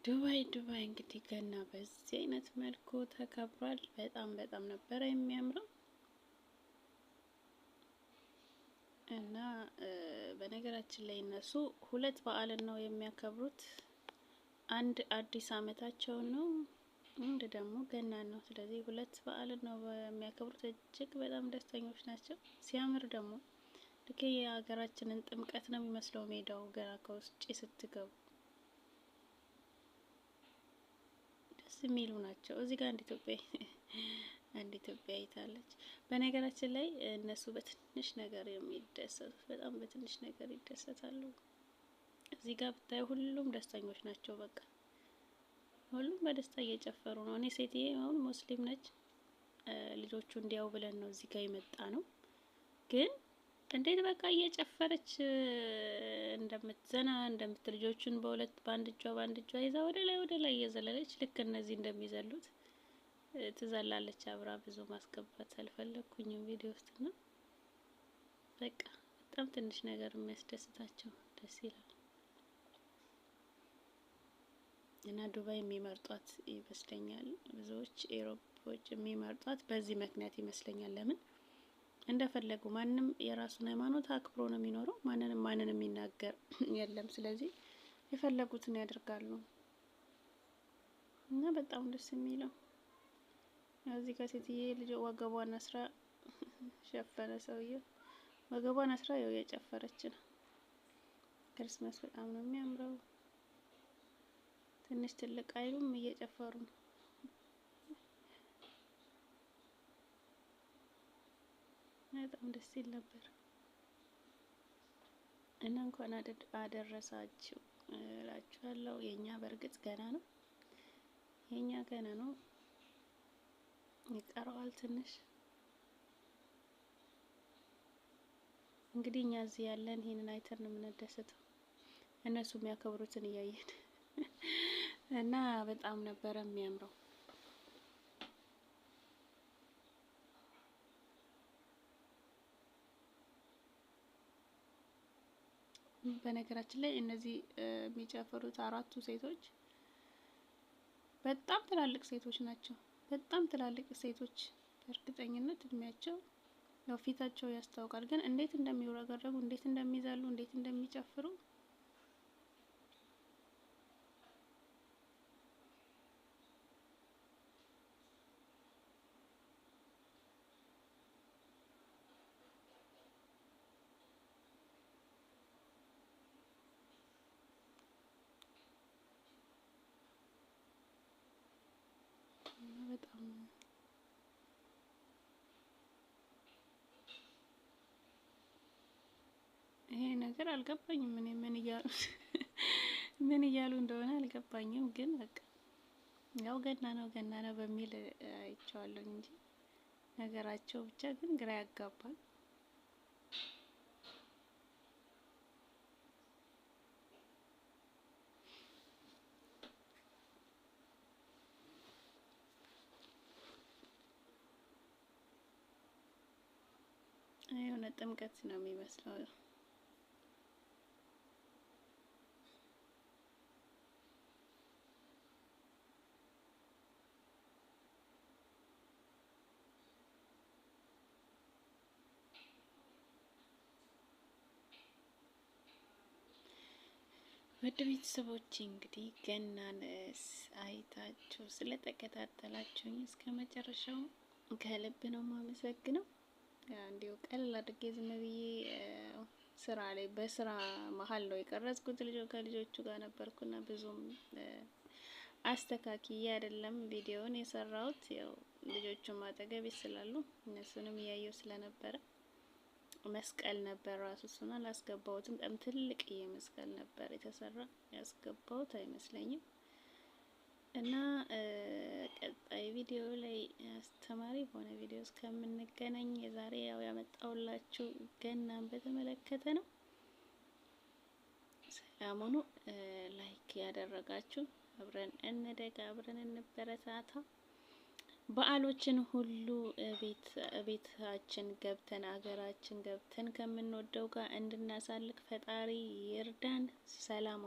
ዱባይ እንግዲህ ገና በዚህ አይነት መልኩ ተከብሯል። በጣም ነበረ የሚያምረው እና በነገራችን ላይ እነሱ ሁለት በዓልን ነው የሚያከብሩት። አንድ አዲስ አመታቸውን ነው፣ አንድ ደግሞ ገናን ነው። ስለዚህ ሁለት በዓልን ነው የሚያከብሩት። እጅግ በጣም ደስተኞች ናቸው። ሲያምር ደግሞ ልክ የሀገራችንን ጥምቀት ነው የሚመስለው ሜዳው ገና ከውስጥ ስትገቡ የሚሉ ናቸው። እዚህ ጋር አንድ ኢትዮጵያ አይታለች። በነገራችን ላይ እነሱ በትንሽ ነገር የሚደሰቱት በጣም በትንሽ ነገር ይደሰታሉ። እዚህ ጋር ብታይ ሁሉም ደስተኞች ናቸው። በቃ ሁሉም በደስታ እየጨፈሩ ነው። እኔ ሴትዬ አሁን ሙስሊም ነች። ልጆቹ እንዲያው ብለን ነው እዚህ ጋር የመጣ ነው። ግን እንዴት በቃ እየጨፈረች እንደምትዘና ልጆቹን በአንድ እጇ ይዛ ወደ ላይ እየዘለለች ልክ እነዚህ እንደሚዘሉት ትዘላለች አብራ። ብዙ ማስገባት አልፈለኩኝም ቪዲዮ ውስጥ ነው። በቃ በጣም ትንሽ ነገር የሚያስደስታቸው ደስ ይላል። እና ዱባይ የሚመርጧት ይመስለኛል ብዙዎች ኤሮፖች የሚመርጧት በዚህ ምክንያት ይመስለኛል። ለምን እንደፈለጉ ማንም የራሱን ሃይማኖት አክብሮ ነው የሚኖረው። ማንንም የሚናገር የለም። ስለዚህ የፈለጉትን ያደርጋሉ እና በጣም ደስ የሚለው እዚህ ጋር ሴትዬ ልጅ ወገቧን አስራ ሸፈነ ሰውዬው ወገቧን አስራ ያው የጨፈረች ነው። ክርስማስ በጣም ነው የሚያምረው። ትንሽ ትልቅ አይሉም እየጨፈሩ ነው። በጣም ደስ ይል ነበር እና እንኳን አደረሳችሁ እላችኋለሁ። የኛ በእርግጥ ገና ነው፣ የኛ ገና ነው፣ ይቀረዋል ትንሽ። እንግዲህ እኛ እዚህ ያለን ይሄንን አይተን ነው የምንደሰተው፣ እነሱ የሚያከብሩትን እያየን እና በጣም ነበረ የሚያምረው። በነገራችን ላይ እነዚህ የሚጨፍሩት አራቱ ሴቶች በጣም ትላልቅ ሴቶች ናቸው። በጣም ትላልቅ ሴቶች በእርግጠኝነት እድሜያቸው ያው ፊታቸው ያስታውቃል። ግን እንዴት እንደሚውረገረጉ፣ እንዴት እንደሚዘሉ፣ እንዴት እንደሚጨፍሩ በጣም ይሄ ነገር አልገባኝም። እኔ ምን እያሉ እንደሆነ አልገባኝም። ግን በቃ ያው ገና ነው በሚል አይቼዋለሁ እንጂ ነገራቸው ብቻ ግን ግራ ያጋባል። የሆነ ጥምቀት ነው የሚመስለው። ወደ ቤተሰቦቼ እንግዲህ ገናን አይታችሁ ስለተከታተላችሁኝ እስከ መጨረሻው ከልብ ነው የማመሰግነው። እንዲሁ ቀለል አድርጌ ዝም ብዬ ስራ ላይ በስራ መሀል ነው የቀረጽኩት። ከልጆቹ ጋር ነበርኩና ብዙም አስተካክዬ አይደለም ቪዲዮውን የሰራሁት። ያው ልጆቹም አጠገቤ ስላሉ እነሱንም እያየሁ ስለነበረ መስቀል ነበር ራሱ እሱን አላስገባሁትም። በጣም ትልቅዬ መስቀል ነበር የተሰራ፣ ያስገባሁት አይመስለኝም። እና ቀጣይ ቪዲዮ ላይ አስተማሪ በሆነ ቪዲዮ እስከምንገናኝ የዛሬ ያው ያመጣሁላችሁ ገናን በተመለከተ ነው። ሰላሙኑ ላይክ ያደረጋችሁ አብረን እንደግ፣ አብረን እንበረታታ። በዓሎችን ሁሉ ቤታችን ገብተን አገራችን ገብተን ከምንወደው ጋር እንድናሳልፍ ፈጣሪ ይርዳን። ሰላም